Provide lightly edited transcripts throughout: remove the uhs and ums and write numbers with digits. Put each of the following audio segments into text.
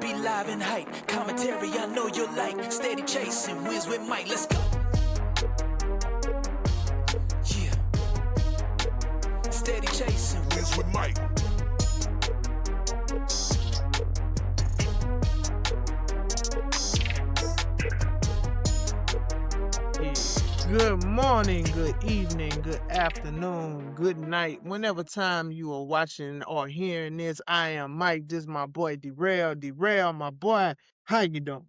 be live and hype. Commentary, I know you'll like. Steady chasing, wins with Mike. Let's go. Yeah. Steady chasing, wins with Mike. Good morning, good evening, good afternoon, good night. Whenever time you are watching or hearing this, I am Mike. This is my boy D-Rel. D-Rel, my boy. How you doing?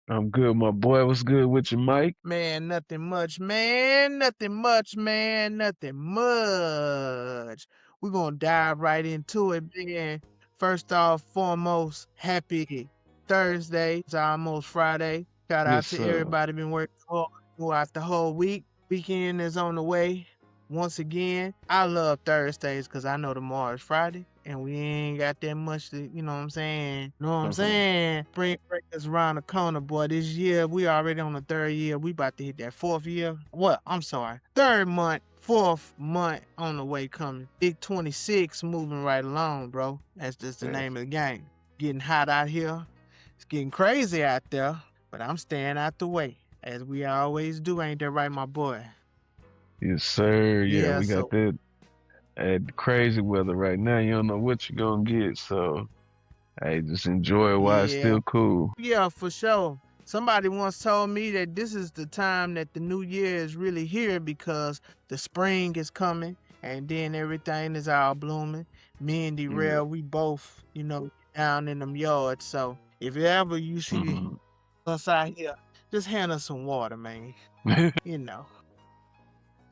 I'm good, my boy. What's good with you, Mike? Man, nothing much, man. Nothing much, man. Nothing much. We're going to dive right into it, man. First off, foremost, happy Thursday. It's almost Friday. Shout out Yes, to sir. everybody been working hard throughout the whole week. Weekend is on the way. Once again, I love Thursdays because I know tomorrow is Friday and we ain't got that much to, you know what I'm saying? Know what I'm saying? Spring break is around the corner, boy. This year, we already on the third year. We about to hit that fourth year. What? I'm sorry. Third month, fourth month on the way coming. Big 26 moving right along, bro. That's just the name of the game. Getting hot out here. It's getting crazy out there, but I'm staying out the way. As we always do, ain't that right, my boy? Yes, sir. Yeah, Yeah, we got that crazy weather right now. You don't know what you're gonna get, so hey, just enjoy it while it's still cool. Yeah, for sure. Somebody once told me that this is the time that the new year is really here because the spring is coming and then everything is all blooming. Me and D-Rel, we both, down in them yards. So if ever you see us out here, just hand us some water, man. you know.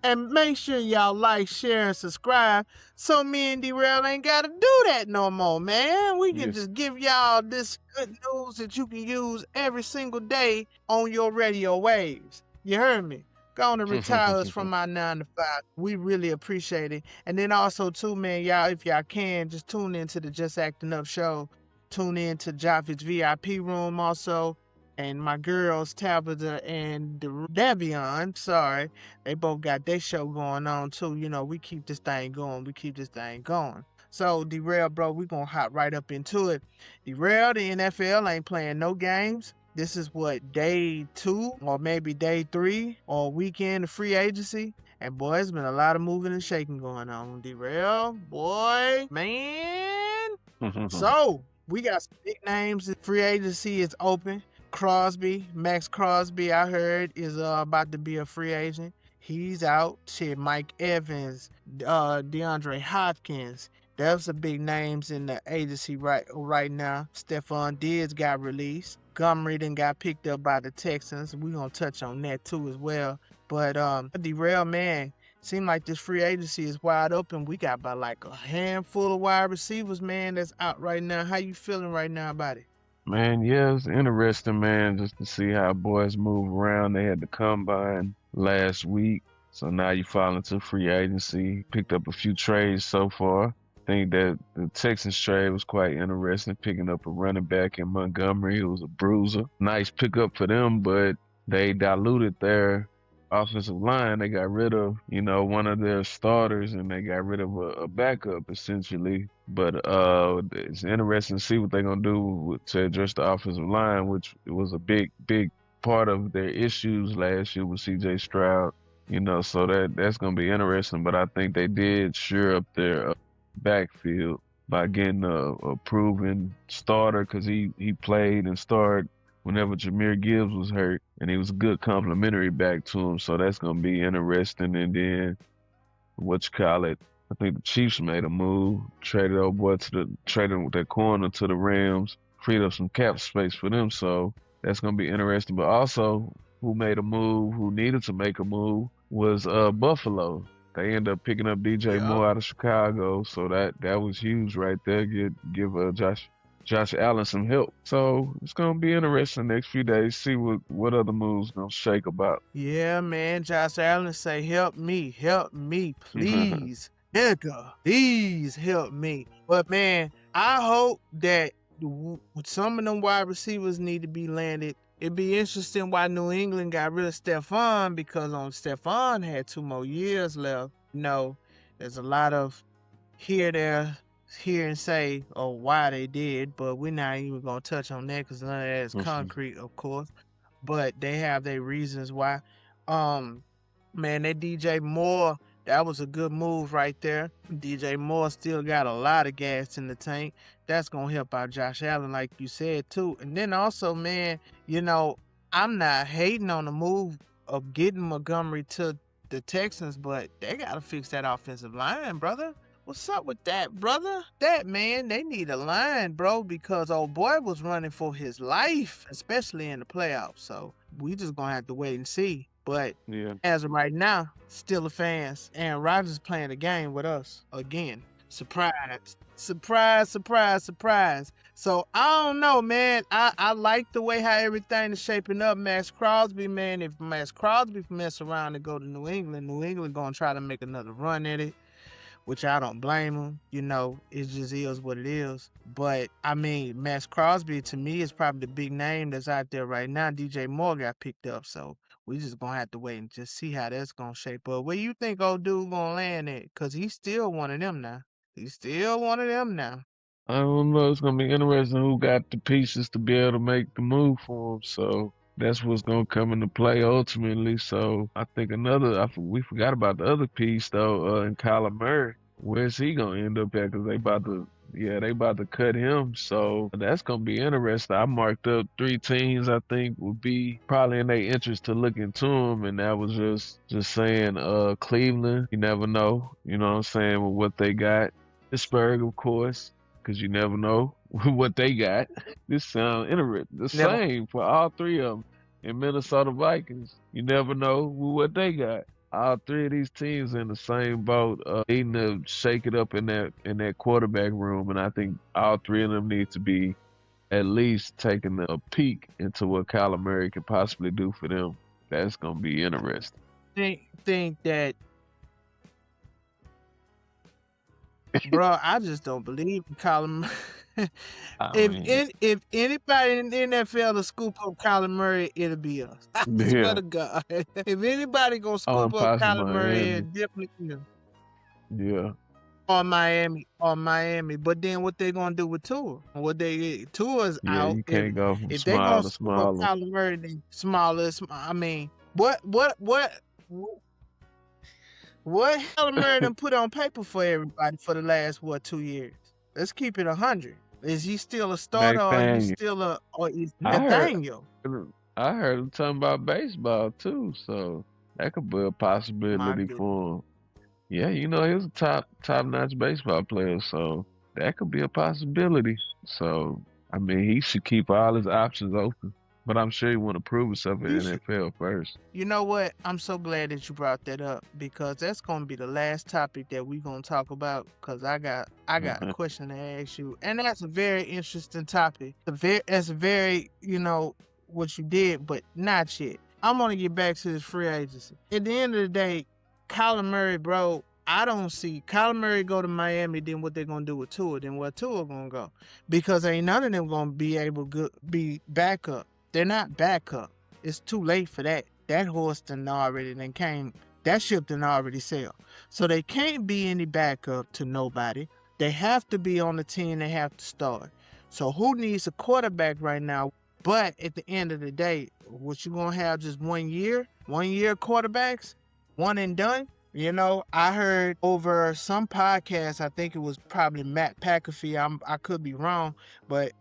And make sure y'all like, share, and subscribe so me and D-Rel ain't got to do that no more, man. We can just give y'all this good news that you can use every single day on your radio waves. You heard me? Going to retire us from our 9 to 5. We really appreciate it. And then also, too, man, y'all, if y'all can, just tune into the Just Acting Up show. Tune in to Japheth's VIP room also. And my girls, Tabitha and Davion, sorry, they both got their show going on too. You know, we keep this thing going. So, D-Rel, bro, we going to hop right up into it. D-Rel, the NFL ain't playing no games. This is what, day 2 or maybe day 3 or weekend of free agency. And boy, it's been a lot of moving and shaking going on. D-Rel, boy, man. So, we got some big names. Free agency is open. Max Crosby, I heard, is about to be a free agent. He's out. Shit, Mike Evans, DeAndre Hopkins. Those are big names in the agency right now. Stephon Diggs got released. Montgomery then got picked up by the Texans. We're going to touch on that too as well. But D-Rel, man, seems like this free agency is wide open. We got about like a handful of wide receivers, man, that's out right now. How you feeling right now about it? Man, yeah, it's interesting, man, just to see how boys move around. They had the combine last week, so now you fall into free agency. Picked up a few trades so far. I think that the Texans trade was quite interesting, picking up a running back in Montgomery who was a bruiser. Nice pickup for them, but they diluted their offensive line. They got rid of, one of their starters, and they got rid of a backup essentially. But it's interesting to see what they're gonna do to address the offensive line, which was a big part of their issues last year with C.J. Stroud. So that's gonna be interesting. But I think they did shore up their backfield by getting a proven starter, because he played and started whenever Jahmyr Gibbs was hurt, and he was a good complimentary back to him. So that's gonna be interesting. And then I think the Chiefs made a move, traded their corner to the Rams, freed up some cap space for them. So that's gonna be interesting. But also, who needed to make a move was Buffalo. They ended up picking up DJ Moore out of Chicago, so that was huge right there. Give Josh Allen some help. So it's gonna be interesting next few days. See what other moves gonna shake about. Yeah, man. Josh Allen say, "Help me, please, nigga, please help me." But man, I hope that some of them wide receivers need to be landed. It'd be interesting why New England got rid of Stephon, because Stephon had 2 more years left. There's a lot of here, there, hear and say or why they did, but we're not even gonna touch on that because none of that is Mhm. concrete, of course. But they have their reasons why. Um, man, that DJ Moore, that was a good move right there. DJ Moore still got a lot of gas in the tank. That's gonna help out Josh Allen, like you said too. And then also, man, you know, I'm not hating on the move of getting Montgomery to the Texans, but they gotta fix that offensive line, brother. What's up with that, brother? That man, they need a line, bro, because old boy was running for his life, especially in the playoffs. So we just gonna have to wait and see. But Yeah. as of right now, still a fans. Aaron Rodgers playing the game with us again. Surprise. Surprise, surprise, surprise. So I don't know, man. I like the way how everything is shaping up. Max Crosby, man. If Max Crosby mess around and go to New England gonna try to make another run at it, which I don't blame him. You know, it just is what it is. But I mean, Max Crosby to me is probably the big name that's out there right now. DJ Moore got picked up, so we just gonna have to wait and just see how that's gonna shape up. Where you think old dude gonna land at? Cause he's still one of them now. He's still one of them now. I don't know. It's gonna be interesting who got the pieces to be able to make the move for him. So that's what's gonna come into play ultimately. So I think we forgot about the other piece though. In Kyler Murray, where's he gonna end up at? Because they about to cut him. So that's gonna be interesting. I marked up 3 teams I think would be probably in their interest to look into him, and that was just saying Cleveland. You never know. You know what I'm saying with what they got. Pittsburgh, of course, because you never know what they got. This sounds interesting. The Never. same for all 3 of them. In Minnesota Vikings, you never know what they got. All 3 of these teams in the same boat, needing to shake it up in that quarterback room, and I think all 3 of them need to be at least taking a peek into what Kyler Murray can possibly do for them. That's gonna be interesting. Think that, bro. I just don't believe in Kyler Murray. I mean, If anybody in the NFL to scoop up Kyler Murray, it'll be us. I swear yeah, to God. If anybody gonna on scoop up possible Kyler Murray, Miami, it definitely is. yeah. On Miami. But then what they gonna do with Tua? Tua's Yeah, out. you can't go from If they gonna small to scoop up smaller. Kyler Murray, then smaller. I mean, what Kyler Murray done put on paper for everybody for the last 2 years? Let's keep it 100. Is he still a starter, Nathaniel. or is I heard Nathaniel? I heard him talking about baseball too, so that could be a My possibility goodness. for him. Yeah, you know, he was a top notch baseball player, so that could be a possibility. So I mean he should keep all his options open. But I'm sure he wanna prove himself in He the should. NFL first. You know what? I'm so glad that you brought that up because that's gonna be the last topic that we're gonna talk about. Cause I got a question to ask you, and that's a very interesting topic. That's a very what you did, but not yet. I'm gonna get back to this free agency. At the end of the day, Kyler Murray, bro. I don't see Kyler Murray go to Miami. Then what they're gonna do with Tua? Then where Tua gonna go? Because ain't none of them gonna be able to be backup. They're not backup. It's too late for that. That horse came. That ship done already sailed. So they can't be any backup to nobody. They have to be on the team. They have to start. So who needs a quarterback right now? But at the end of the day, what you gonna have just 1 year? 1 year quarterbacks? One and done? I heard over some podcast, I think it was probably Matt McAfee. I could be wrong, but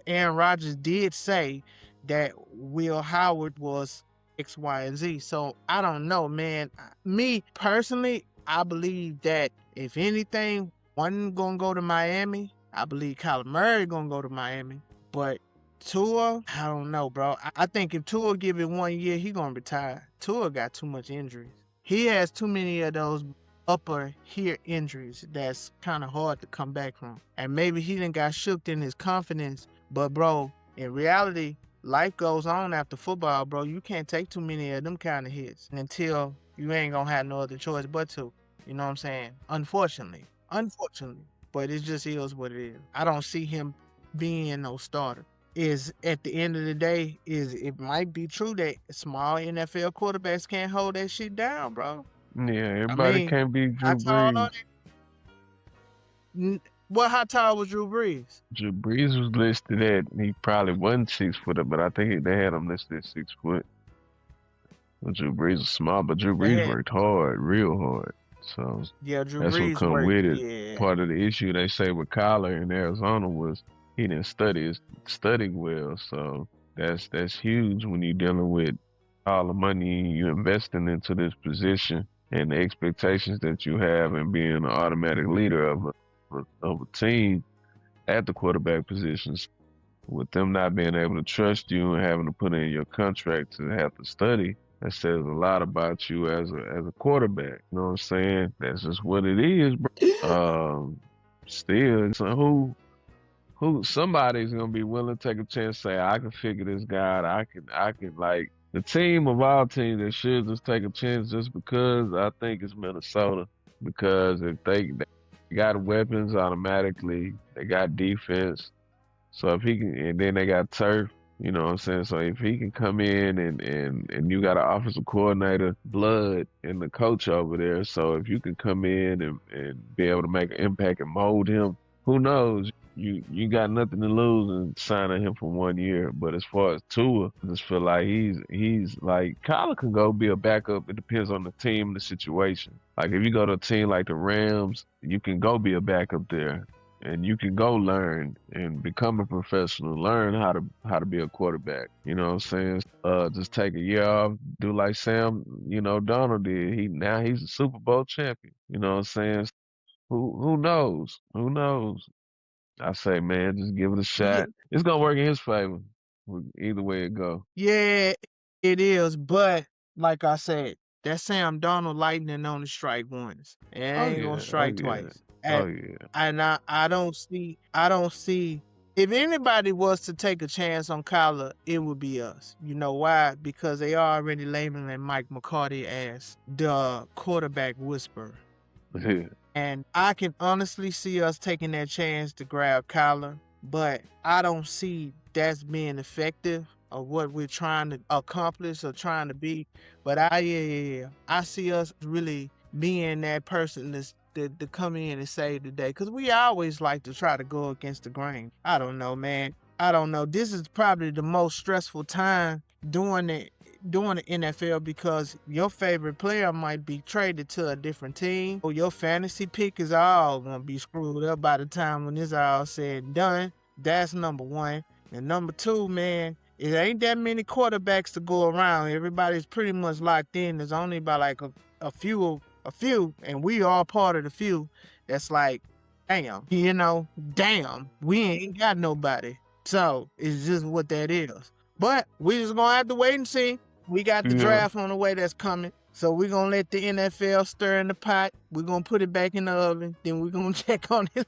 Aaron Rodgers did say that Will Howard was X, Y, and Z. So I don't know, man. Me personally, I believe that if anything, one gonna go to Miami. I believe Kyler Murray gonna go to Miami. But Tua, I don't know, bro. I think if Tua give it 1 year, he gonna retire. Tua got too much injuries. He has too many of those upper here injuries that's kind of hard to come back from. And maybe he done got shook in his confidence. But bro, in reality, life goes on after football, bro. You can't take too many of them kind of hits until you ain't gonna have no other choice but to. You know what I'm saying? Unfortunately. But it just is what it is. I don't see him being no starter. Is at the end of the day, it might be true that small NFL quarterbacks can't hold that shit down, bro. Yeah, I everybody mean, can't be Drew that's all on Brees. it. How tall was Drew Brees? Drew Brees was listed at, he probably wasn't 6 foot, but I think they had him listed at 6 foot. But Drew Brees was small, but Drew They Brees had, worked hard, real hard. So yeah, Drew that's what Brees come worked. with it. Yeah. Part of the issue they say with Kyler in Arizona was he didn't study well. So that's huge when you're dealing with all the money you're investing into this position and the expectations that you have and being an automatic leader of a team at the quarterback positions. With them not being able to trust you and having to put in your contract to have to study, that says a lot about you as a quarterback. You know what I'm saying? That's just what it is, bro. Still, so who somebody's gonna be willing to take a chance, say I can figure this guy out. I can like the team of all teams that should just take a chance just because I think it's Minnesota. Because if they got weapons automatically, they got defense. So if he can, and then they got turf, you know what I'm saying? So if he can come in and you got an offensive coordinator, blood, and the coach over there. So if you can come in and be able to make an impact and mold him, who knows? You got nothing to lose in signing him for 1 year. But as far as Tua, I just feel like he's like Kyler can go be a backup. It depends on the team and the situation. Like if you go to a team like the Rams, you can go be a backup there and you can go learn and become a professional, learn how to be a quarterback. You know what I'm saying? Just take a year off, do like Sam, Donald did. He's a Super Bowl champion. You know what I'm saying? Who knows? Who knows? I say, man, just give it a Yeah, shot. It's gonna work in his favor. Either way it go. yeah, it is. But like I said, that Sam Donald lightning only strike once. It Oh ain't gonna yeah, oh strike yeah, twice. oh And yeah. I don't see if anybody was to take a chance on Kyler, it would be us. You know why? Because they already labeling Mike McCarthy as the quarterback whisperer. Yeah. And I can honestly see us taking that chance to grab Kyler, but I don't see that's being effective of what we're trying to accomplish or trying to be. But yeah. I see us really being that person to come in and save the day. Because we always like to try to go against the grain. I don't know, man. I don't know. This is probably the most stressful time doing the NFL because your favorite player might be traded to a different team. Or your fantasy pick is all gonna be screwed up by the time when this all said and done. That's number one. And number two, man, it ain't that many quarterbacks to go around. Everybody's pretty much locked in. There's only about like a few, and we are part of the few. That's like, damn, we ain't got nobody. So it's just what that is. But we just gonna have to wait and see. We got the Yeah. draft on the way that's coming. So we're gonna let the NFL stir in the pot. We're gonna put it back in the oven. Then we're gonna check on it.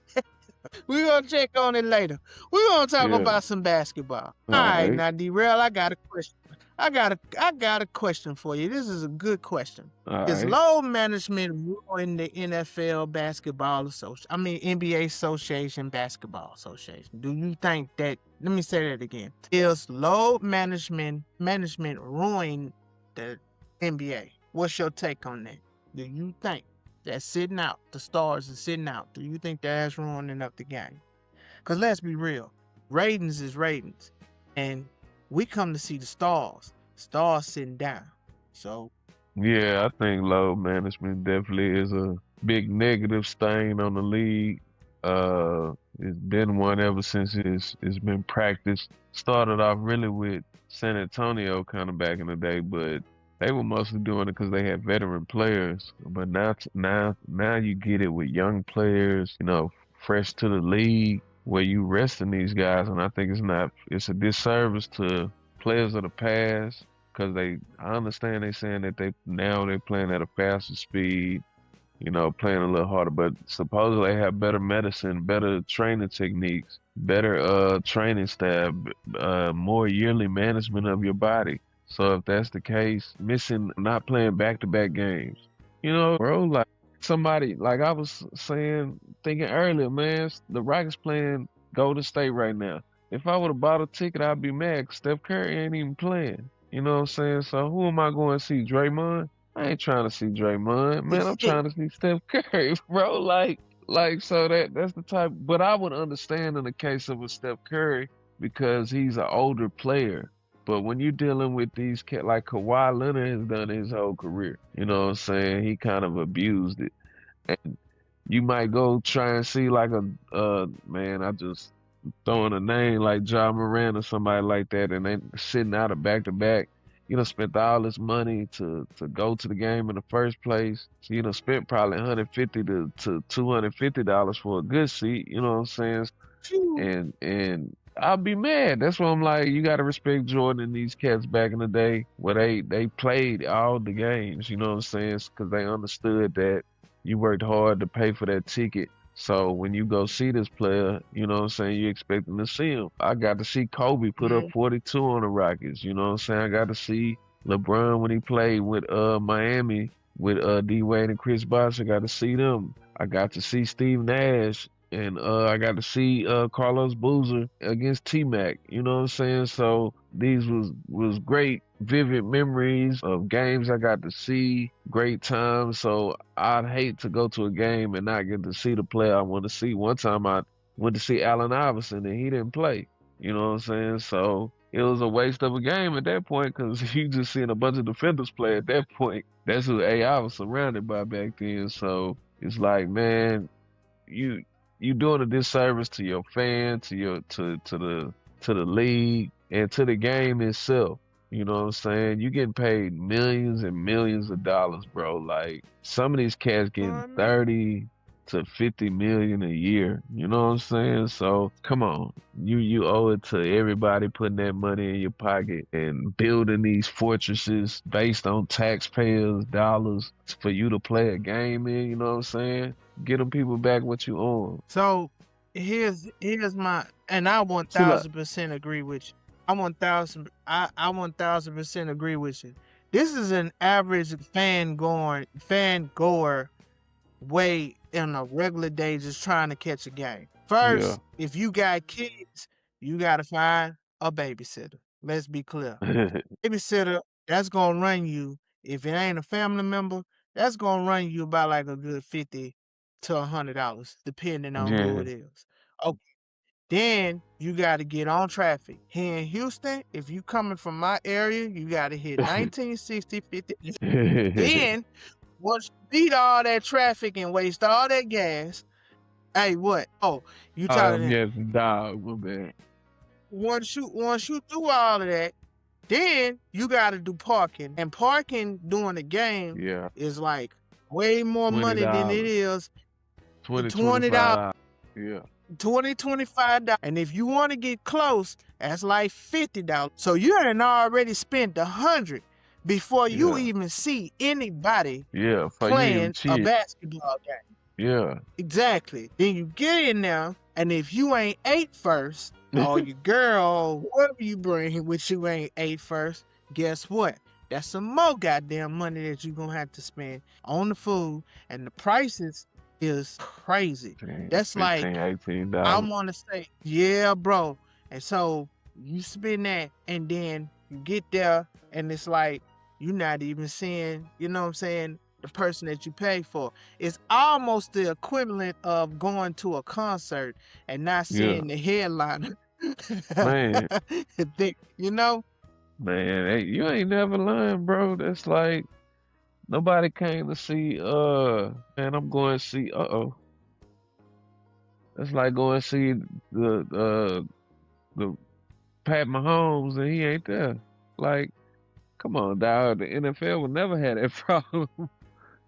We're gonna check on it later. We're gonna talk Yeah. about some basketball. All All right, right. now D-Rel, I got a question. I got a question for you. This is a good question. All Does right. load management ruin the NFL basketball association? I mean NBA Association Basketball Association. Do you think that? Let me say that again. Is load management ruin the NBA? What's your take on that? Do you think that sitting out, the stars are sitting out? Do you think that's ruining up the game? Because let's be real, ratings is ratings, and we come to see the stars. Stars sitting down. So Yeah, I think load management definitely is a big negative stain on the league. It's been one ever since it's been practiced. Started off really with San Antonio kind of back in the day, but they were mostly doing it because they had veteran players. But now you get it with young players, fresh to the league, where you resting these guys, and I think it's a disservice to players of the past because I understand they saying that they're playing at a faster speed, playing a little harder, but supposedly they have better medicine, better training techniques, better training staff, more yearly management of your body. So if that's the case, not playing back-to-back games, bro, like somebody, like I was thinking earlier, man, the Rockets playing Golden State right now. If I would have bought a ticket, I'd be mad 'cause Steph Curry ain't even playing. You know what I'm saying? So who am I going to see? Draymond? I ain't trying to see Draymond, man. I'm trying to see Steph Curry, bro. Like Like, so that's the type. But I would understand in the case of a Steph Curry because he's an older player. But when you're dealing with these like Kawhi Leonard has done his whole career, you know what I'm saying? He kind of abused it. And you might go try and see like man, I just throwing a name like John Moran or somebody like that, and they sitting out a back to back. You know, spent all this money to go to the game in the first place. So, you know, spent probably $150 to $250 for a good seat. You know what I'm saying? Phew. And I'll be mad. That's why I'm like, you gotta respect Jordan and these cats back in the day where they played all the games. You know what I'm saying? Because they understood that you worked hard to pay for that ticket. So when you go see this player, you know what I'm saying, you expecting to see him. I got to see Kobe put up Mm. 42 on the Rockets. You know what I'm saying? I got to see LeBron when he played with Miami with D Wade and Chris Bosh. I got to see them. I got to see Steve Nash and I got to see Carlos Boozer against T Mac. You know what I'm saying? So these was great, vivid memories of games I got to see, great times. So I'd hate to go to a game and not get to see the player I want to see. One time I went to see Allen Iverson and he didn't play. You know what I'm saying? So it was a waste of a game at that point because you just seeing a bunch of defenders play at that point. That's who AI was surrounded by back then. So it's like, man, you you doing a disservice to your fan, to the league, and to the game itself. You know what I'm saying? You getting paid millions and millions of dollars, bro. Like some of these cats getting I mean, 30 to 50 million a year. You know what I'm saying? So come on. You owe it to everybody putting that money in your pocket and building these fortresses based on taxpayers' dollars for you to play a game in, you know what I'm saying? Get them people back what you owe 'em. so here's my, and I See, like, 1000% agree with you. I 1000% agree with you. This is an average fan goer way in a regular day just trying to catch a game. yeah. First, if you got kids, you gotta find a babysitter. Let's be clear. Babysitter, that's gonna run you, if it ain't a family member, that's gonna run you about like a good $50 to $100, depending on who Yeah. it is. Okay. Then you gotta get on traffic. Here in Houston, if you coming from my area, you gotta hit 1960, 50. Then once you beat all that traffic and waste all that gas, hey, what? Oh, you talking that? Yes, dog, my bad. Once you do all of that, then you got to do parking, and parking during the game Yeah. is like way more Twenty money than it dollars. is Twenty twenty $20, five. Yeah. $25. And if you want to get close, that's like $50. So you done already spent 100 before you Yeah. even see anybody Yeah. For you even playing a cheat. basketball game. Yeah. Exactly. Then you get in there, and if you ain't ate first, or your girl, or whoever you bring with you ain't ate first, guess what? That's some more goddamn money that you're gonna have to spend on the food, and the prices is crazy. 10, That's like, 15, $18. I want to say, yeah, bro. And so you spend that, and then you get there, and it's like you're not even seeing, you know what I'm saying, the person that you pay for. It's almost the equivalent of going to a concert and not Yeah. seeing the headliner. Man. You know? Man, hey, you ain't never lying, bro. That's like nobody came to see man, I'm going to see that's like going to see the Pat Mahomes and he ain't there. Like, come on, dog. The NFL would never have that problem.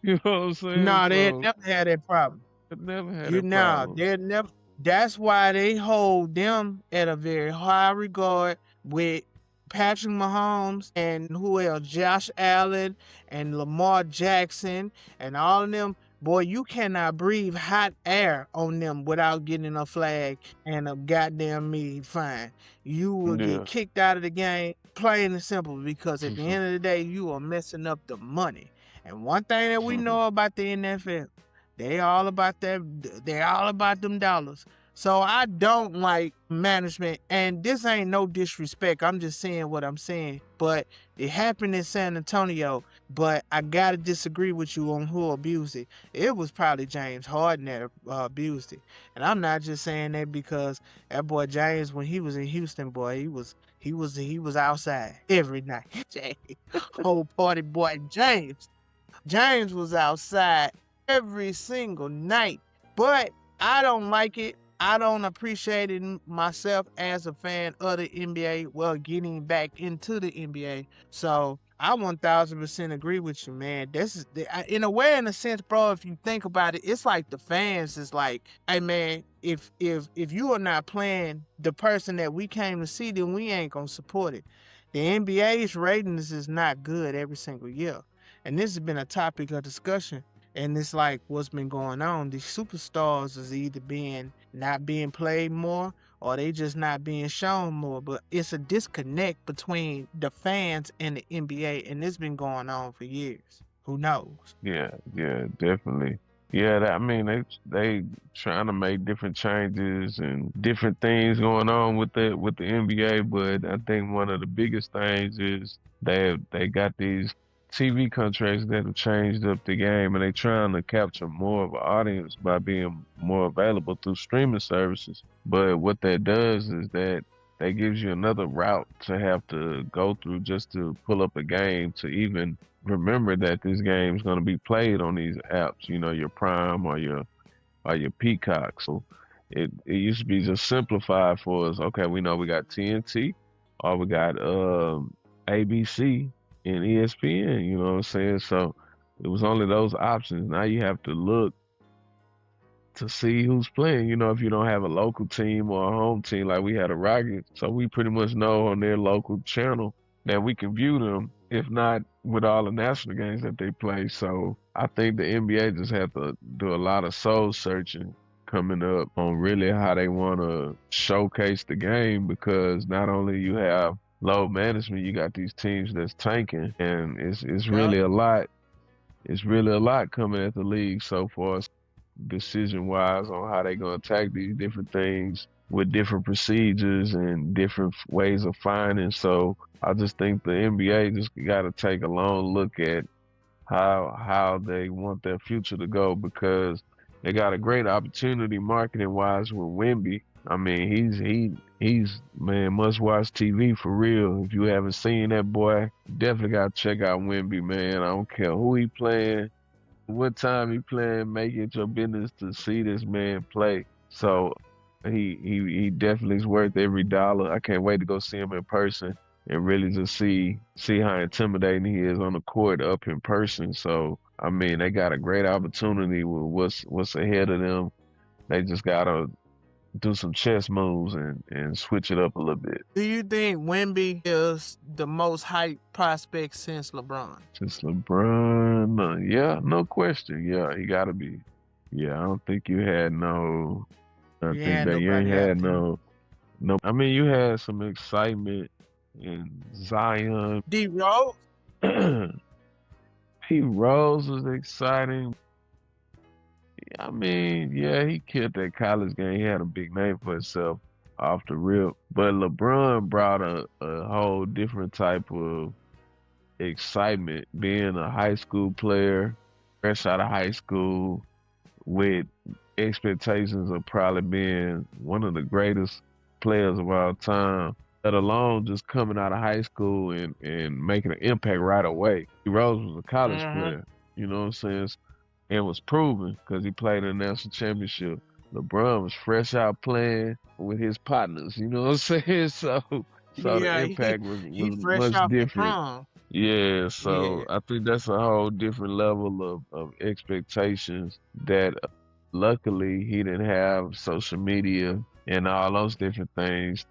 You know what I'm saying? No, they So never had that problem. it never had You that know, problem. they're never. That's why they hold them at a very high regard with Patrick Mahomes and who else? Josh Allen and Lamar Jackson and all of them. Boy, you cannot breathe hot air on them without getting a flag and a goddamn meat fine. You will get Yeah. kicked out of the game, plain and simple, because at the end of the day, you are messing up the money. And one thing that we know about the NFL, they all about that. They're all about them dollars. So I don't like management, and this ain't no disrespect. I'm just saying what I'm saying. But it happened in San Antonio. But I gotta disagree with you on who abused it. It was probably James Harden that abused it, and I'm not just saying that because that boy James, when he was in Houston, boy, he was outside every night. Whole party boy James. James was outside every single night, but I don't like it. I don't appreciate it myself as a fan of the NBA. Well, getting back into the NBA, so I 1000% agree with you, man. This is in a way, in a sense, bro. If you think about it, it's like the fans is like, hey, man, if you are not playing the person that we came to see, then we ain't gonna support it. The NBA's ratings is not good every single year. And this has been a topic of discussion. And it's like what's been going on. These superstars is either not being played more or they just not being shown more. But it's a disconnect between the fans and the NBA, and it's been going on for years. Who knows? Yeah, yeah, definitely. Yeah, I mean they trying to make different changes and different things going on with the NBA, but I think one of the biggest things is they got these TV contracts that have changed up the game, and they trying to capture more of an audience by being more available through streaming services. But what that does is that gives you another route to have to go through just to pull up a game to even remember that this game is going to be played on these apps, your Prime or your Peacock. So it used to be just simplified for us. Okay, we know we got TNT, or we got ABC and ESPN. You know what I'm saying? So it was only those options. Now you have to look to see who's playing. If you don't have a local team or a home team like we had a Rockets, so we pretty much know on their local channel that we can view them, if not with all the national games that they play. So I think the NBA just have to do a lot of soul searching coming up on really how they want to showcase the game, because not only you have load management, you got these teams that's tanking, and it's Yup. really a lot. It's really a lot coming at the league so far, decision wise, on how they're going to attack these different things with different procedures and different ways of finding. So I just think the NBA just got to take a long look at how they want their future to go, because they got a great opportunity marketing wise with Wemby. I mean, he's man, must watch TV for real. If you haven't seen that boy, definitely got to check out Wemby, man. I don't care who he playing, what time he playing, make it your business to see this man play. So he definitely is worth every dollar. I can't wait to go see him in person and really just see how intimidating he is on the court up in person. So I mean, they got a great opportunity with what's ahead of them. They just gotta do some chess moves and switch it up a little bit. Do you think Wemby is the most hyped prospect since LeBron? Since LeBron, yeah, no question. Yeah, he gotta be. Yeah, I don't think you had no. I You think had that you ain't nobody had after him. no. I mean, you had some excitement in Zion. D-Rose? P. Rose was exciting. I mean, yeah, he killed that college game. He had a big name for himself off the rip. But LeBron brought a whole different type of excitement, being a high school player, fresh out of high school, with expectations of probably being one of the greatest players of all time, let alone just coming out of high school and making an impact right away. Rose was a college Mm-hmm. player, you know what I'm saying? And was proven because he played in the national championship. LeBron was fresh out playing with his partners, you know what I'm saying? So the Yeah, he impact was, he was fresh much off the different. prom. Yeah, so Yeah, I think that's a whole different level of expectations that luckily he didn't have social media and all those different things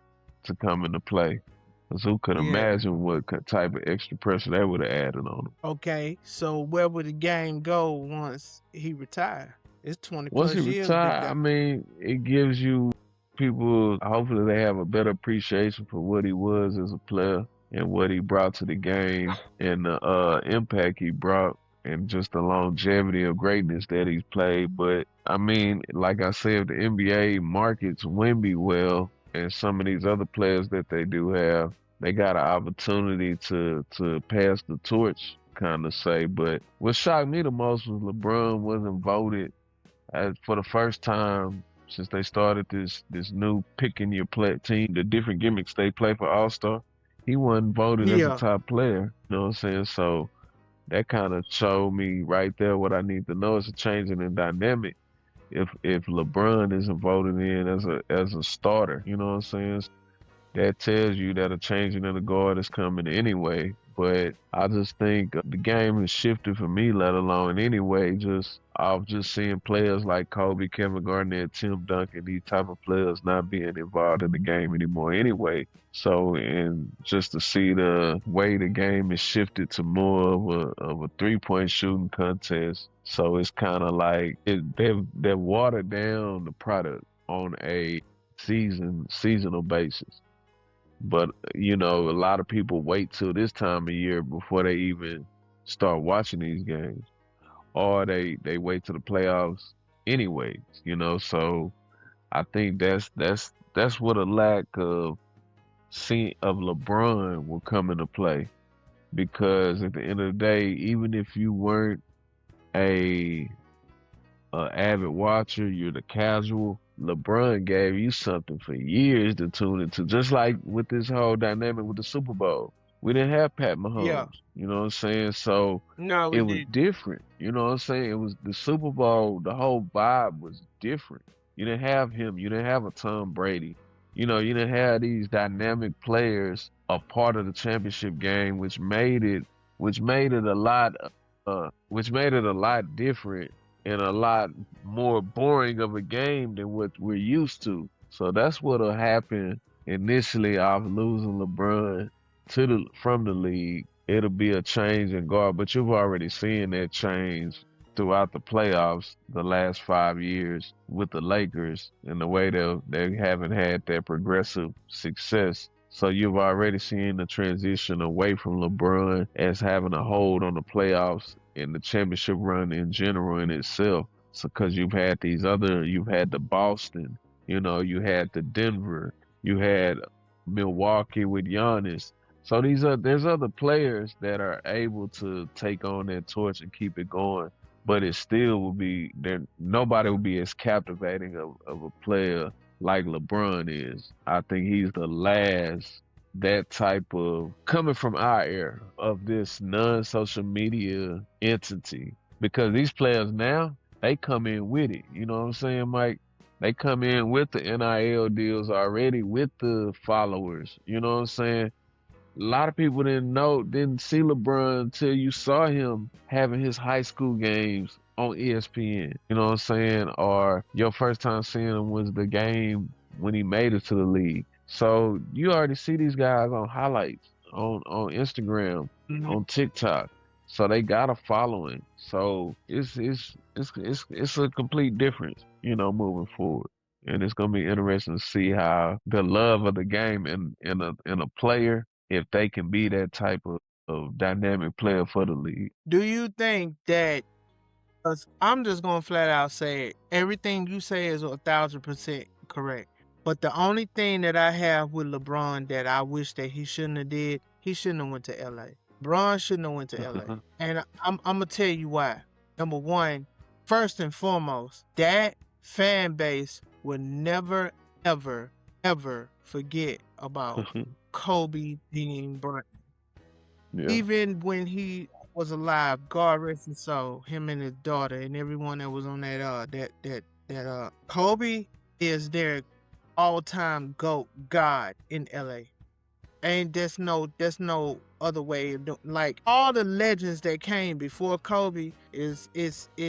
to come into play. Because who could yeah. imagine what type of extra pressure that would have added on him? Okay, so where would the game go once he retire? It's 20 Once he plus years the retired, guy. I mean, it gives you people, hopefully they have a better appreciation for what he was as a player and what he brought to the game and the impact he brought. and just the longevity of greatness that he's played. But I mean, like I said, the NBA markets Wemby well, and some of these other players that they do have, they got an opportunity to pass the torch, kind of say. But what shocked me the most was LeBron wasn't voted as for the first time since they started this new picking your play team, the different gimmicks they play for All Star. He wasn't voted as a Yeah, top player. You know what I'm saying? So that kind of showed me right there what I need to know. It's a change in the dynamic. If LeBron isn't voted in as a starter, you know what I'm saying? That tells you that a changing of the guard is coming anyway. But I just think the game has shifted for me, let alone anyway, just off just seeing players like Kobe, Kevin Garnett, Tim Duncan, these type of players not being involved in the game anymore anyway. So, and just to see the way the game has shifted to more of a 3-point shooting contest. So it's kind of like they've watered down the product on a seasonal basis. But you know, a lot of people wait till this time of year before they even start watching these games, or they wait till the playoffs anyways. You know, so I think that's what a lack of LeBron will come into play, because at the end of the day, even if you weren't a avid watcher, you're the casual. LeBron gave you something for years to tune into. Just like with this whole dynamic with the Super Bowl, we didn't have Pat yeah. Mahomes. You know what I'm saying? So No, we it was did. different. You know what I'm saying? It was the Super Bowl. The whole vibe was different. You didn't have him. You didn't have a Tom Brady. You know, you didn't have these dynamic players a part of the championship game, which made it a lot, which made it a lot different and a lot more boring of a game than what we're used to. So that's what'll happen initially off losing LeBron from the league. It'll be a change in guard, but you've already seen that change throughout the playoffs the last 5 years with the Lakers and the way they haven't had that progressive success. So you've already seen the transition away from LeBron as having a hold on the playoffs and the championship run in general in itself. So because you've had the Boston, you know, you had the Denver, you had Milwaukee with Giannis. So there's other players that are able to take on that torch and keep it going, but it still will be there. Nobody will be as captivating of a player like LeBron is. I think he's the last that type of coming from our era of this non-social media entity, because these players now they come in with it. You know what I'm saying, Mike? They come in with the NIL deals already, with the followers. You know what I'm saying? A lot of people didn't see LeBron until you saw him having his high school games on ESPN. You know what I'm saying? Or your first time seeing him was the game when he made it to the league. So you already see these guys on highlights on Instagram, Mhm. on TikTok. So they got a following. So it's a complete difference, you know, moving forward. And it's gonna be interesting to see how the love of the game in a player, if they can be that type of dynamic player for the league. Do you think that? Cause I'm just gonna flat out say it. Everything you say is 1,000% correct. But the only thing that I have with LeBron that I wish that he shouldn't have did, he shouldn't have went to LA. LeBron shouldn't have went to LA. And I'm gonna tell you why. Number one, first and foremost, that fan base will never, ever, ever forget about Kobe Dean Bryant. Yeah. Even when he was alive, God rest his soul, him and his daughter and everyone that was on that Kobe is their all-time GOAT god in LA. And there's no other way of doing, like, all the legends that came before Kobe is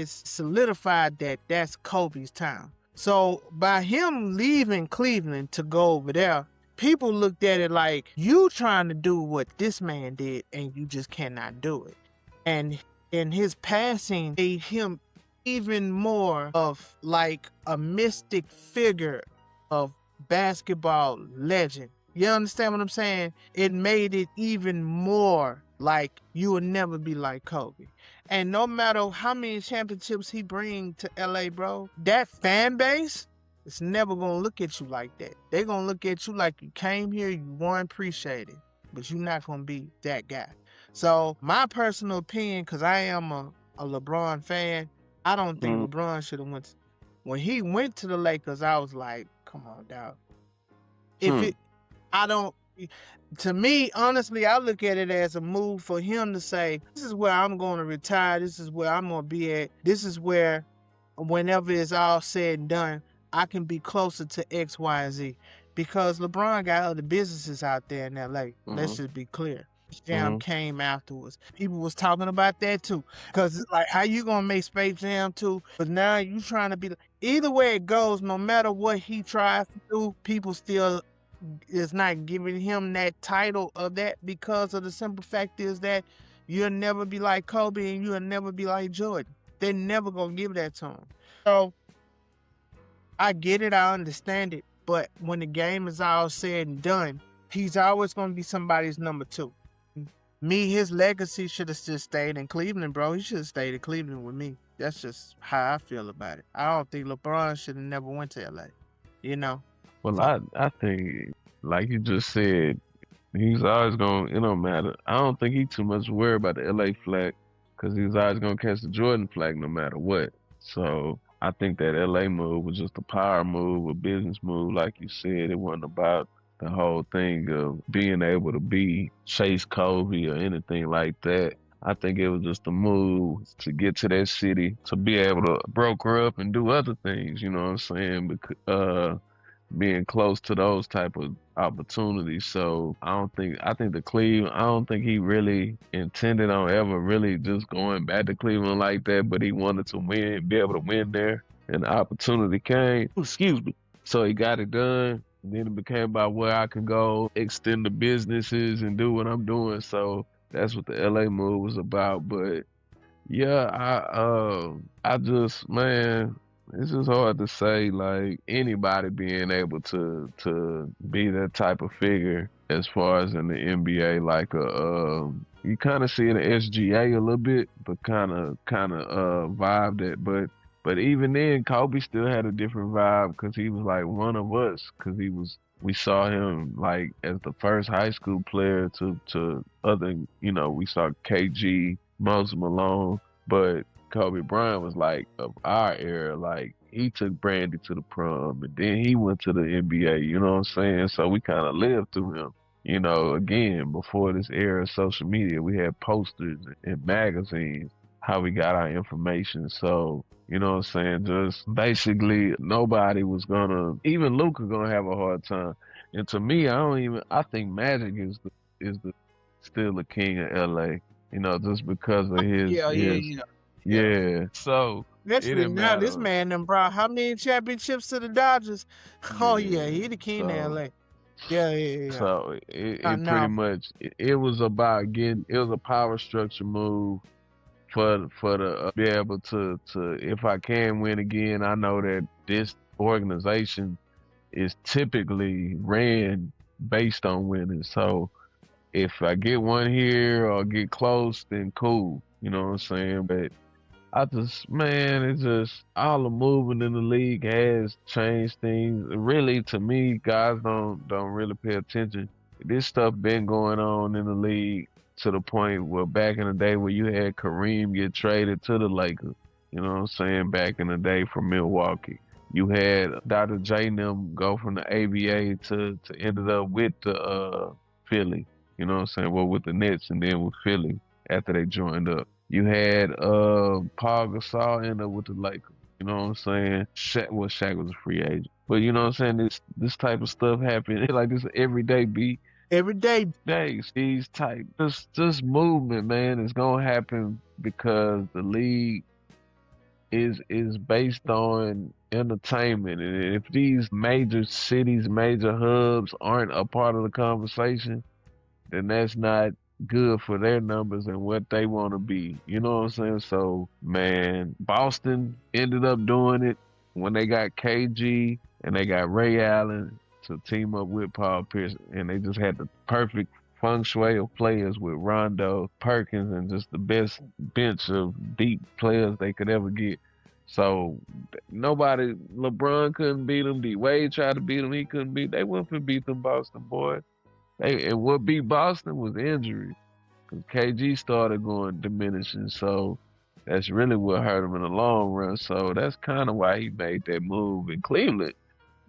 solidified that that's Kobe's time. So by him leaving Cleveland to go over there, people looked at it like, you trying to do what this man did and you just cannot do it. And his passing made him even more of like a mystic figure of basketball legend. You understand what I'm saying? It made it even more like you will never be like Kobe. And no matter how many championships he bring to LA, bro, that fan base is never gonna look at you like that. They gonna look at you like you came here, you weren't appreciated, but you're not gonna be that guy. So my personal opinion, because I am a LeBron fan, I don't think Mm, LeBron should have went. When he went to the Lakers, I was like, come on, dog. If hmm. it, I don't. To me, honestly, I look at it as a move for him to say, this is where I'm going to retire. This is where I'm going to be at. This is where, whenever it's all said and done, I can be closer to X, Y, and Z. Because LeBron got other businesses out there in LA. Let's Mhm. just be clear. Jam Mhm. came afterwards. People was talking about that too. Because it's like, how you going to make Space Jam 2? But now you trying to be. Either way it goes, no matter what he tries to do, people still is not giving him that title of that, because of the simple fact is that you'll never be like Kobe and you'll never be like Jordan. They're never gonna give that to him. So I get it, I understand it, but when the game is all said and done, he's always gonna be somebody's number two. Me, his legacy should have just stayed in Cleveland, bro. He should have stayed in Cleveland with me. That's just how I feel about it. I don't think LeBron should have never went to LA. You know? Well, So I think, like you just said, he's always going. It don't matter. I don't think he too much worried about the LA flag because he's always gonna catch the Jordan flag no matter what. So I think that LA move was just a power move, a business move, like you said. It wasn't about the whole thing of being able to be Chase Kobe or anything like that. I think it was just a move to get to that city to be able to broker up and do other things. You know what I'm saying? Because being close to those type of opportunities. So I think the Cleveland, I don't think he really intended on ever really just going back to Cleveland like that, but he wanted to win, be able to win there. And the opportunity came, excuse me. So he got it done. And then it became about where I can go, extend the businesses and do what I'm doing. So that's what the LA move was about. But yeah, I just man, it's just hard to say like anybody being able to be that type of figure as far as in the NBA, like you kind of see it in SGA a little bit, but kind of vibe that, but even then, Kobe still had a different vibe because he was like one of us because we saw him like as the first high school player to other, we saw KG, Moses Malone, but Kobe Bryant was like of our era. Like he took Brandy to the prom, and then he went to the NBA. You know what I'm saying? So we kind of lived through him. Again, before this era of social media, we had posters and magazines. How we got our information. So you know what I'm saying? Just basically nobody was gonna, even Luka gonna have a hard time. And to me, I think Magic is the still the king of LA. Just because of yeah, yeah, his yeah, yeah. yeah. So it Especially didn't now, this matter. man done brought how many championships to the Dodgers? Oh yeah, Yeah. he the king of So LA. Yeah, yeah, yeah, yeah. so it pretty Now, much it was about getting, it was a power structure move for the be able to, if I can win again. I know that this organization is typically ran based on winning. So if I get one here or get close, then cool. You know what I'm saying? But man, it's just all the movement in the league has changed things. Really, to me, guys don't really pay attention. This stuff been going on in the league to the point where back in the day where you had Kareem get traded to the Lakers. You know what I'm saying? Back in the day from Milwaukee. You had Dr. J and them go from the ABA to ended up with the Philly. You know what I'm saying? Well, with the Nets and then with Philly after they joined up. You had Paul Gasol end up with the Lakers. You know what I'm saying? Shaq was a free agent. But you know what I'm saying? This type of stuff happen like this everyday beat every day. days. These type this movement, man, is gonna happen because the league is based on entertainment. And if these major cities, major hubs aren't a part of the conversation, then that's not good for their numbers and what they want to be. You know what I'm saying? So, man, Boston ended up doing it when they got KG and they got Ray Allen to team up with Paul Pierce, and they just had the perfect feng shui of players with Rondo, Perkins, and just the best bench of deep players they could ever get. So nobody, LeBron couldn't beat them. D Wade tried to beat them, he couldn't beat. They wouldn't fit beat them Boston boys. And what beat Boston was injury, because KG started going diminishing. So that's really what hurt him in the long run. So that's kind of why he made that move in Cleveland.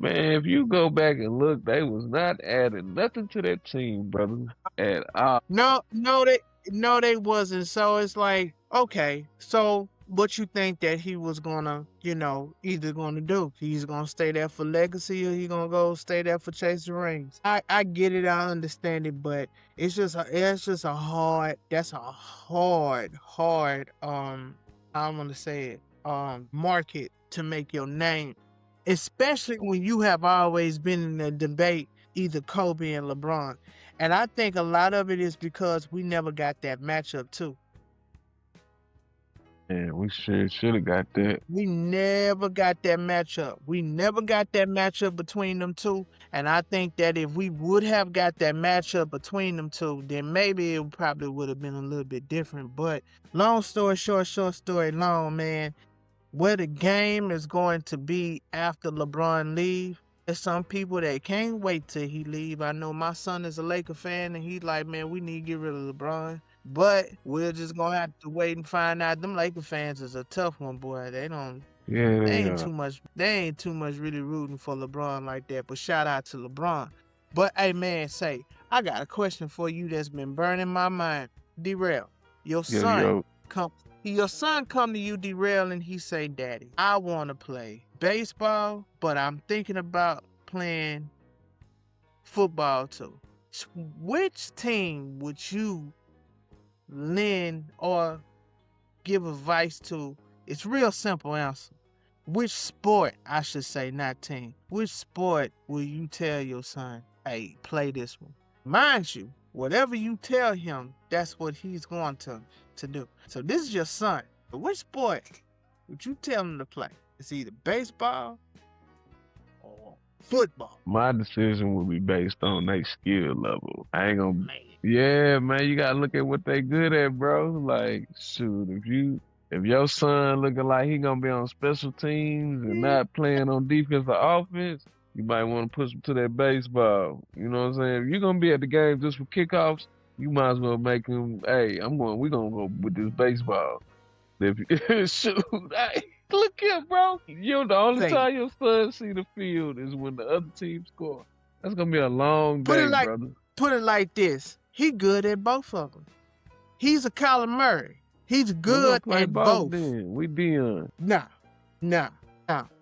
Man, if you go back and look, they was not adding nothing to that team, brother, at all. No, they wasn't. So it's like, okay, so what you think that he was gonna, either gonna do? He's gonna stay there for legacy, or he gonna go stay there for chasing rings? I get it, I understand it, but it's just a hard. That's a hard. I don't want to say it. Market to make your name, especially when you have always been in the debate either Kobe and LeBron. And I think a lot of it is because we never got that matchup too. And we should have got that. We never got that matchup. We never got that matchup between them two. And I think that if we would have got that matchup between them two, then maybe it probably would have been a little bit different. But long story short story long, man, where the game is going to be after LeBron leave, there's some people that can't wait till he leave. I know my son is a Laker fan, and he's like, man, we need to get rid of LeBron. But we're just gonna have to wait and find out. Them Laker fans is a tough one, boy. They ain't too much really rooting for LeBron like that. But shout out to LeBron. But hey, man, I got a question for you that's been burning my mind. D-Rel, your son come to you, D-Rel, and he say, Daddy, I want to play baseball, but I'm thinking about playing football too. Which team would you lend or give advice to? It's real simple answer. Which sport, I should say, not team. Which sport will you tell your son, hey, play this one? Mind you, whatever you tell him, that's what he's going to do. So this is your son. But which sport would you tell him to play? It's either baseball or football. My decision will be based on their skill level. I ain't gonna. Man. Yeah, man, you gotta look at what they good at, bro. Like, shoot, if your son looking like he gonna be on special teams and not playing on defense or offense, you might want to push him to that baseball. You know what I'm saying? If you're gonna be at the game just for kickoffs, you might as well make him, hey, we're gonna go with this baseball. If you, shoot, hey, look here, bro. The only time your son see the field is when the other team score. That's gonna be a long day, brother. Put it like this. He good at both of them. He's a Kyler Murray. He's good at both. Then. We Dion. Nah.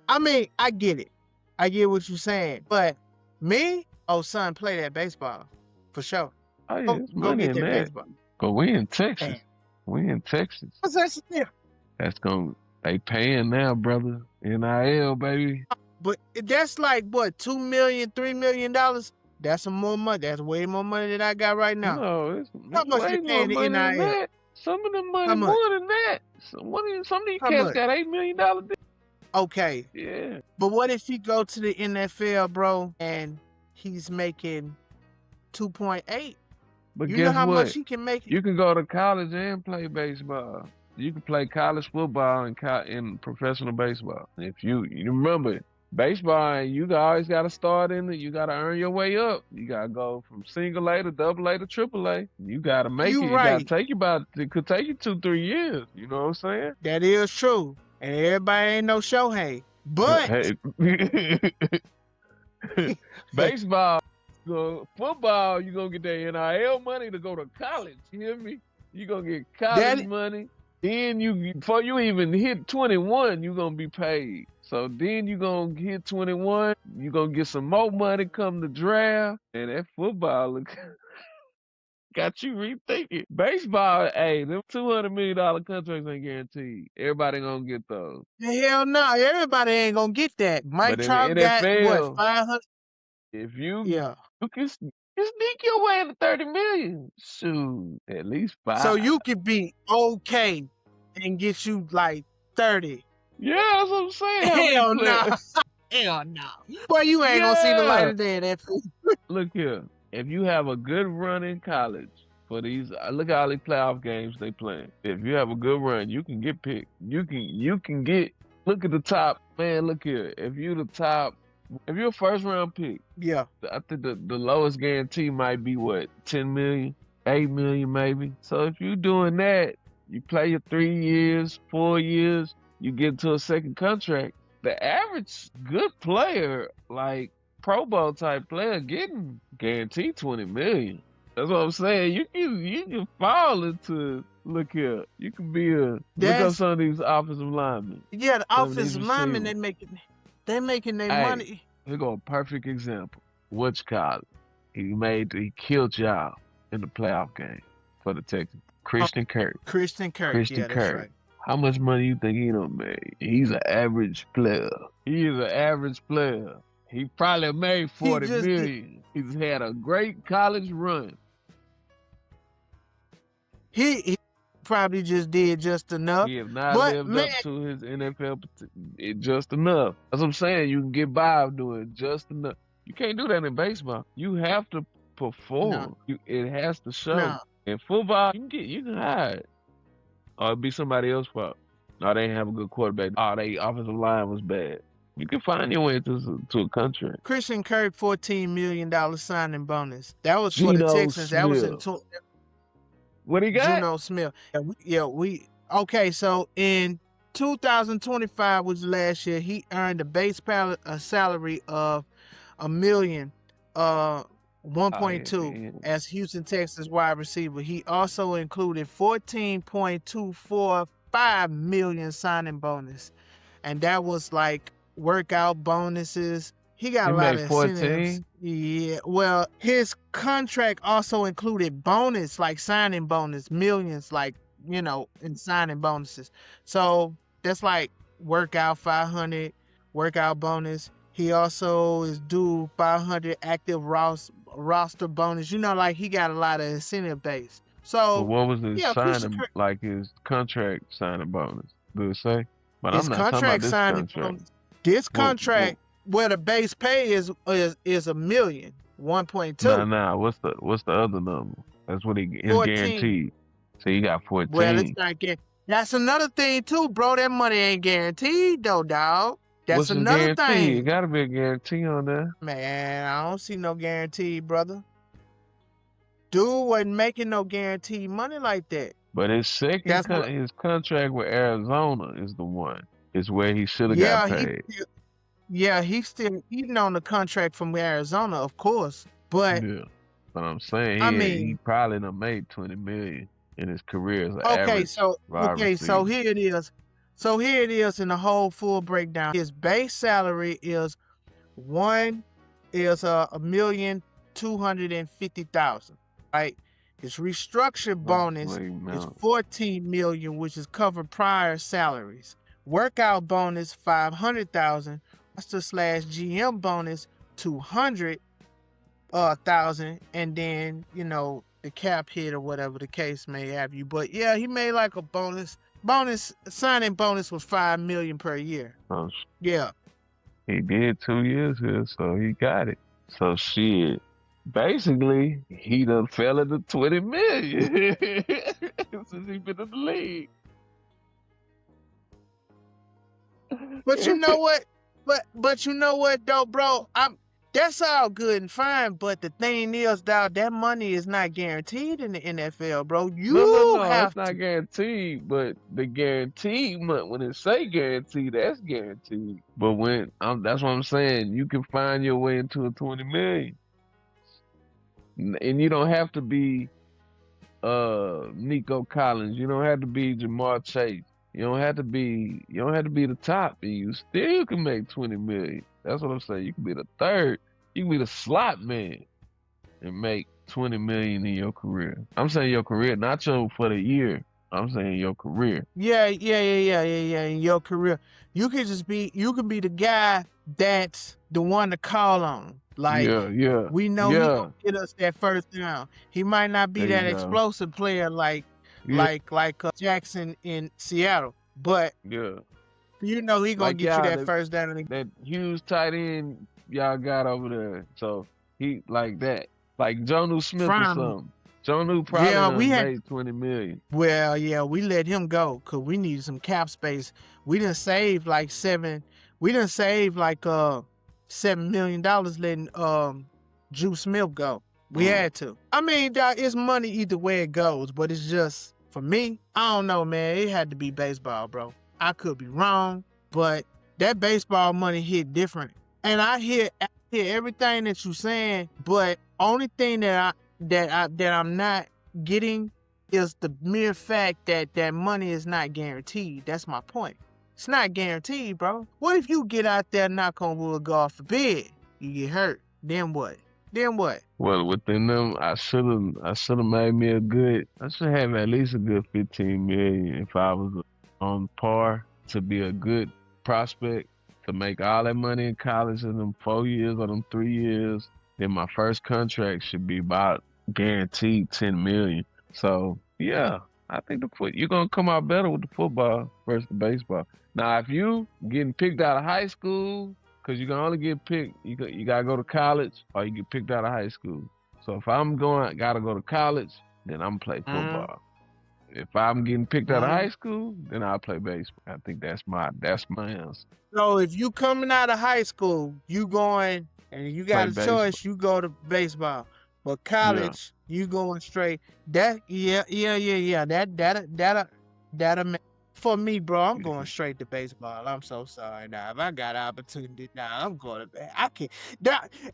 I mean, I get it. I get what you're saying. But me, son, play that baseball. For sure. Oh, yeah, go get that baseball. But we in Texas. Damn. We in Texas. What's that shit? They paying now, brother. NIL, baby. But that's like, what, $2 million, $3 million? That's some more money. That's way more money than I got right now. No, it's how much way you paying more money the NIL? than that. Some of them money more than that. Some of these cats got $8 million deals. Okay. Yeah. But what if he go to the NFL, bro, and he's making 2.8? But you guess know how what? much he can make? You can go to college and play baseball. You can play college football and professional baseball. If you remember, baseball, you always got to start in it. You got to earn your way up. You got to go from single A to double A to triple A. You got to make it. Right. It could take you 2-3 years. You know what I'm saying? That is true. And everybody ain't no Shohei. But baseball, football, you're going to get that NIL money to go to college. You hear me? You're going to get college money. Then before you even hit 21, you're going to be paid. So then you're going to hit 21, you're going to get some more money come the draft. And that football got you rethinking. Baseball, hey, them $200 million contracts ain't guaranteed. Everybody going to get those. Hell no, everybody ain't going to get that. Mike Trout got, what, 500? If you can sneak your way into $30 million, shoot, at least 5. So you could be okay and get you like 30. Yeah, that's what I'm saying. Hell no. Hell no. Boy, you ain't gonna see the light of day in that. Look here. if you have a good run in college for these, look at all these playoff games they playing. If you have a good run, you can get picked. You can get. Look at the top, man. Look here. If you the top, if you're a first round pick, Yeah. I think the lowest guarantee might be what, 10 million, 8 million maybe. So if you're doing that, you play your 3 years, 4 years, you get into a second contract. The average good player, like Pro Bowl type player, getting guaranteed 20 million. That's what I'm saying. You can fall into, look here. You can be look up That's some of these offensive linemen. yeah. The Some of these offensive linemen receivers. they making their Hey, money. here go a perfect example. Which college? He killed y'all in the playoff game for the Texans. Christian Kirk. Christian Kirk. Christian Yeah, that's Kirk. right. How much money you think he done made? He's an average player. He is an average player. He probably made He 40 just did, million. He's had a great college run. he probably just did just enough. He has not But lived man, up to his NFL just enough. That's what I'm saying. You can get by doing just enough. You can't do that in baseball. You have to perform. It has to show. no. In football, you can hide. Or it'd be somebody else's fault. Or they didn't have a good quarterback. Or their offensive line was bad. You can find your way to a contract. Christian Kirk, $14 million signing bonus. That was for the Geno Texans. That was in Smith. What he got? Geno Smith. Okay, so in 2025, which was last year, he earned a base salary of $1 million, 1.2 as Houston Texans wide receiver. He also included $14.245 million signing bonus, and that was like workout bonuses. He got He a lot made of 14? incentives. Yeah, well, his contract also included bonus, like signing bonus, millions, like, in signing bonuses. So that's like workout 500, workout bonus. He also is due 500 active roster bonus. Like he got a lot of incentive base. But So what was his Christian signing, Kirk, like his contract signing bonus? Do it say? But his I'm not talking about contract this signing contract. bonus. This What? contract, where the base pay is $1 million, 1.2, Nah. What's the other number? That's what his 14. guaranteed. So he got Well, it's 14. not guaranteed. That's another thing too, bro. That money ain't guaranteed though, dog. That's What's his another guarantee? It thing. gotta be a guarantee on there. Man, I don't see no guarantee, brother. Dude wasn't making no guaranteed money like that. But his That's what. his contract with Arizona is the one. Is where he should have Yeah, got paid. he's still eating on the contract from Arizona, of course. But Yeah. But I'm saying I he mean, probably done made 20 million in his career as an okay, average so wide receiver. here it is. So here it is in the whole full breakdown. His base salary is $1,250,000. Right? His restructured bonus is $14 million, which is covered prior salaries. Workout bonus $500,000. Roster/GM bonus $200,000, and then the cap hit or whatever the case may have you. But yeah, he made like a signing bonus was $5 million per year. So Yeah. he did 2 years here, so he got it. So shit. Basically, he done fell into 20 million since he been in the league. But you know what? But you know what though, bro? That's all good and fine, but the thing is, dog, that money is not guaranteed in the NFL, bro. No, have it's not to. guaranteed, but the guaranteed month, when it say guaranteed, that's guaranteed. But that's what I'm saying. You can find your way into a 20 million. And you don't have to be Nico Collins. You don't have to be Jamar Chase. You don't have to be the top, and you still can make 20 million. That's what I'm saying. You can be the third. You can be the slot man and make 20 million in your career. I'm saying your career, not for the year. I'm saying your career. Yeah. In your career, you can be the guy that's the one to call on. Like, yeah. we know he gonna get us that first down. He might not be that explosive player like Jackson in Seattle, but he gonna get you that first down. That huge tight end y'all got over there. So he like that. Like Jonu Smith or From something. Jonu probably yeah, we done had made 20 million. well, yeah, we let him go because we needed some cap space. We didn't save like $7 million letting Juice Smith go. We had to. I mean, dog, it's money either way it goes, but it's just for me, I don't know, man. It had to be baseball, bro. I could be wrong, but that baseball money hit different. And I hear everything that you're saying, but only thing that I'm not getting is the mere fact that that money is not guaranteed. That's my point. It's not guaranteed, bro. What if you get out there, knock on wood, God forbid, you get hurt? Then what? Then what? Well, within them, I should have made me I should have at least a good 15 million if I was on par to be a good prospect, to make all that money in college in them 4 years or them 3 years. Then my first contract should be about guaranteed 10 million. So yeah, I think you're gonna come out better with the football versus the baseball. Now, if you getting picked out of high school, because you can only get picked, you gotta go to college or you get picked out of high school. So if I'm gotta go to college, then I'm play football. If I'm getting picked out of high school, then I'll play baseball. I think that's my answer. So if you coming out of high school, you going and you got a choice, you go to baseball. But college, you going straight. That that'll for me, bro. I'm going straight to baseball. I'm so sorry. Now, if I got opportunity, I'm going to. I can't.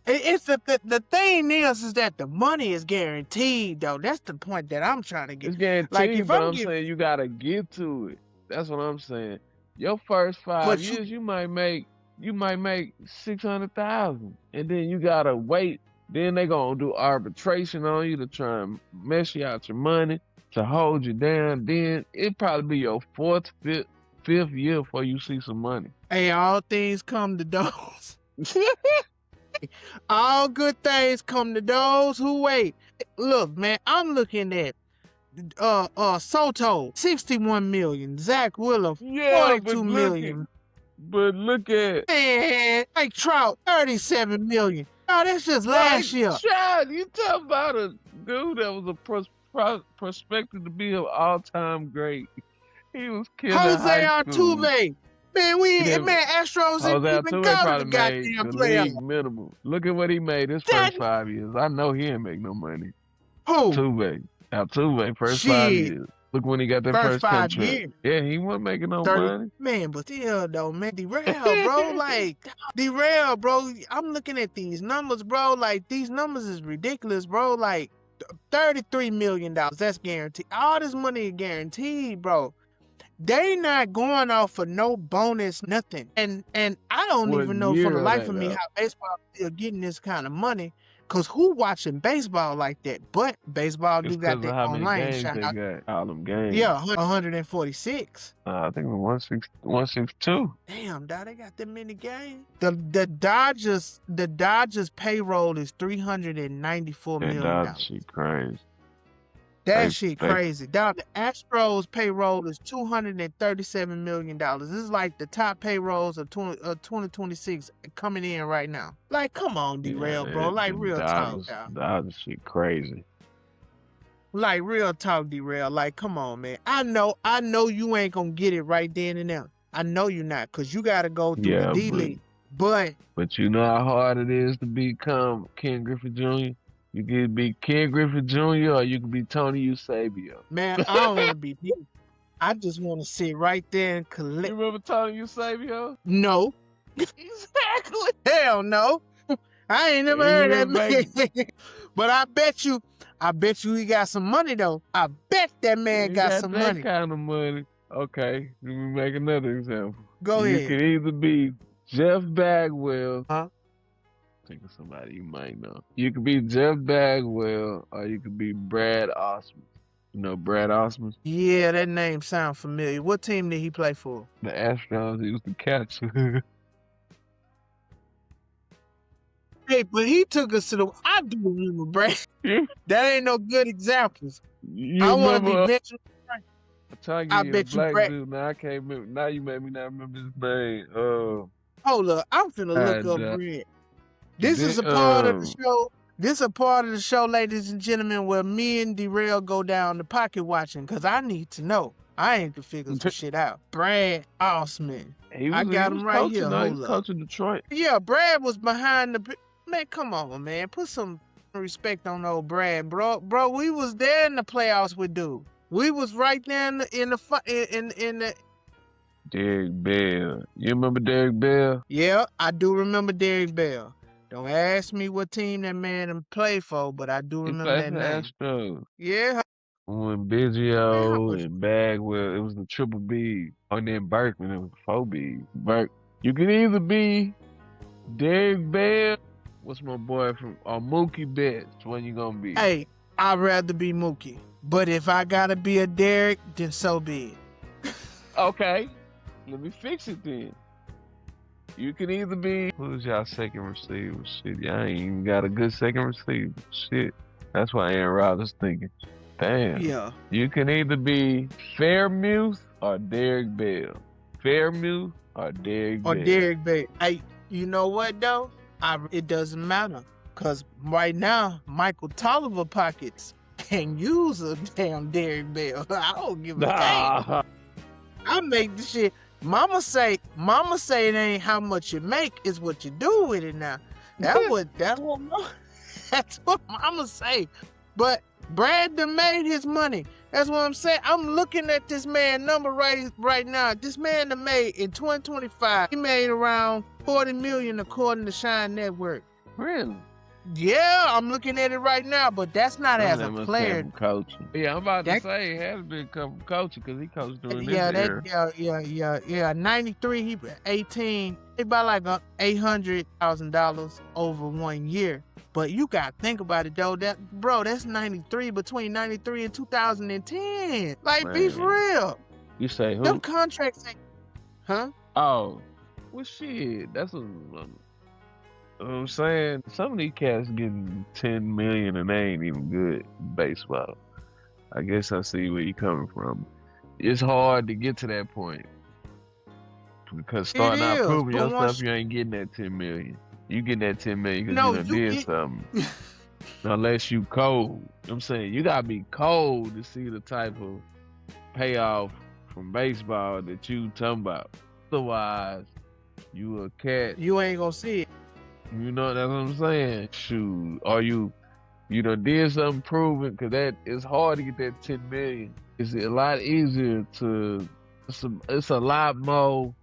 It's the thing is that the money is guaranteed, though. That's the point that I'm trying to get. It's guaranteed, like if but I'm saying you gotta get to it. That's what I'm saying. Your first 5 years, you might make 600,000, and then you gotta wait. Then they gonna do arbitration on you to try and mess you out your money, to hold you down. Then it probably be your fifth year before you see some money. Hey, all things come to those. All good things come to those who wait. Look, man, I'm looking at Soto, 61 million. Zach Wheeler, 42 million. But look at Mike Trout, 37 million. Oh, that's just last year. Trout, you talking about a dude that was a prospected to be an all-time great. He was killing Jose high school. Altuve. Man, Astros Jose didn't even Altuve go to probably the made goddamn the playoffs. league minimum. Look at what he made his first 5 years. I know he ain't make no money. Who? Altuve, first 5 years. Look when he got that first 5 contract. years. Yeah, he wasn't making no money. Man, but still though, man, D-Rel, bro, like D-Rel, bro. I'm looking at these numbers, bro. Like these numbers is ridiculous, bro. Like $33 million. That's guaranteed. All this money is guaranteed, bro. They not going off for no bonus, nothing. And I don't even know for the life of me how baseball is still getting this kind of money. Cause who watching baseball like that? But baseball do got that online shout out. Got all them games. Yeah, 146. I think it was 162. Damn, dog, they got that many games. The Dodgers payroll is $394 million. That shit crazy. That shit crazy. Dog, the Astros payroll is $237 million. This is like the top payrolls of 2026 coming in right now. Like, come on, D-Rel, bro. Like, real talk, dog. That shit crazy. Like, real talk, D-Rel. Like, come on, man. I know you ain't gonna get it right then and there. I know you're not, because you got to go through the D-League. But you know how hard it is to become Ken Griffey Jr.? You can be Ken Griffey Jr. or you can be Tony Eusebio. Man, I don't want to be deep. I just want to sit right there and collect. You remember Tony Eusebio? No. Exactly. Hell no. I ain't never heard that man. But I bet you he got some money though. I bet that man got some money. That kind of money. Okay, let me make another example. Go ahead. You can either be Jeff Bagwell. Huh? Think of somebody you might know. You could be Jeff Bagwell or you could be Brad Osmond. You know Brad Osmond? Yeah, that name sounds familiar. What team did he play for? The Astros. He was the catcher. Hey, but he took us to the. I do remember Brad. That ain't no good examples. I want to be veteran. I bet you Brad. Dude. Now I can't remember. Now you made me not remember his name. Hold up, I'm finna look up Brad. This is a part of the show. This a part of the show, ladies and gentlemen, where me and D-Rel go down the pocket watching, because I need to know. I ain't to figure some shit out. Brad Osman. I got him right here. He Hold was up. coaching Detroit. Yeah, Brad was behind the... Man, come on, man. Put some respect on old Brad, bro. Bro, we was there in the playoffs with dude. We was right there in the Derek Bell. You remember Derek Bell? Yeah, I do remember Derek Bell. Don't ask me what team that man played for, but I do He remember played that for name. Astros. Yeah. When Man, Biggio and Bagwell, it was the triple B. And then Berkman, it was the 4B. You can either be Derek Bell. What's my boy from Mookie Betts? When you gonna be? Hey, I'd rather be Mookie. But if I gotta be a Derek, then so be it. Okay. Let me fix it then. You can either be... Who's y'all second receiver? Shit, y'all ain't even got a good second receiver. Shit. That's why Aaron Rodgers thinking. Damn. Yeah. You can either be Fairmuth or Derek Bell. Fairmuth or Derek Bell. Or Derek Bell. Hey, you know what though? It doesn't matter. Because right now, Michael Tolliver pockets can use a damn Derek Bell. I don't give a damn. I make the shit. Mama say it ain't how much you make, it's what you do with it now. That's what Mama say. But Brad done made his money. That's what I'm saying. I'm looking at this man number right now. This man done made in 2025. He made around $40 million according to Shine Network. Really? Yeah, I'm looking at it right now, but that's not as a player. Coaching. Yeah, I'm about to say it has been come from coaching because he coached during this era. Yeah. 93, he 18. He about like $800,000 over 1 year. But you got to think about it though. That's 93 between 93 and 2010. Like, man, be for real. You say who? Them contracts ain't, huh? Oh, well, shit. That's what I'm saying. Some of these cats getting $10 million and they ain't even good in baseball. I guess I see where you're coming from. It's hard to get to that point because starting out proving yourself, you ain't getting that $10 million. You getting that $10 million because you done did something. Unless you cold. You know what I'm saying? You gotta be cold to see the type of payoff from baseball that you talking about. Otherwise, you a cat. You ain't gonna see it. You know, that's what I'm saying. Shoot. Or you done did something proven, because that it's hard to get that $10 million. It's a lot easier it's a lot more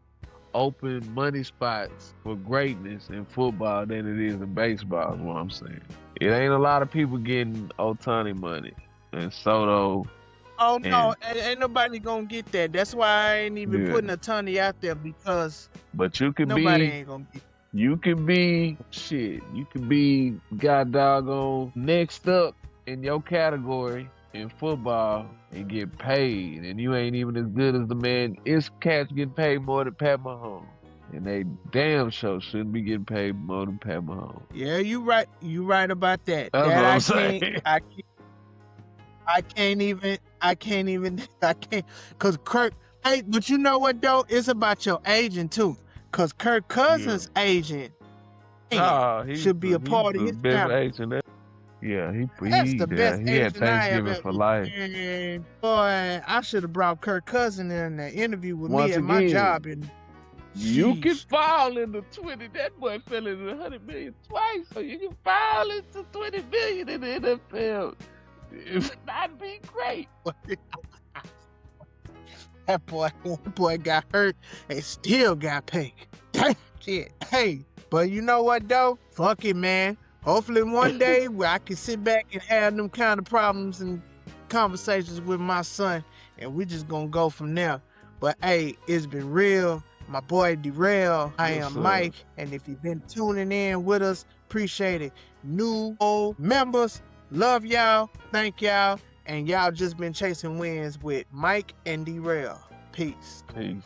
open money spots for greatness in football than it is in baseball, is what I'm saying. It ain't a lot of people getting Ohtani money and Soto. Oh no, ain't nobody gonna get that. That's why I ain't even putting Ohtani out there, because but you can nobody ain't gonna get. You can be god doggone next up in your category in football and get paid, and you ain't even as good as the man. It's cats getting paid more than Pat Mahomes, and they damn sure shouldn't be getting paid more than Pat Mahomes. Yeah, you right about that. That's what I'm saying. I can't, cause Kirk. Hey, but you know what though? It's about your agent too, cause Kirk Cousins' agent should be a part of his family. Yeah, that's the best he had agent I ever. Thanksgiving for life. And boy, I should have brought Kirk Cousins in the interview with me at my job. And you can fall into 20. That boy fell into 100 million twice, so you can fall into 20 million in the NFL. That'd be great. That boy got hurt and still got paid. Damn shit. Hey, but you know what though? Fuck it, man. Hopefully one day where I can sit back and have them kind of problems and conversations with my son, and we just gonna go from there. But hey, it's been real. My boy D-Rel. I am Mike, and if you've been tuning in with us, appreciate it. New, old members, love y'all, thank y'all, and y'all just been chasing wins with Mike and D-Rel. Peace. Peace.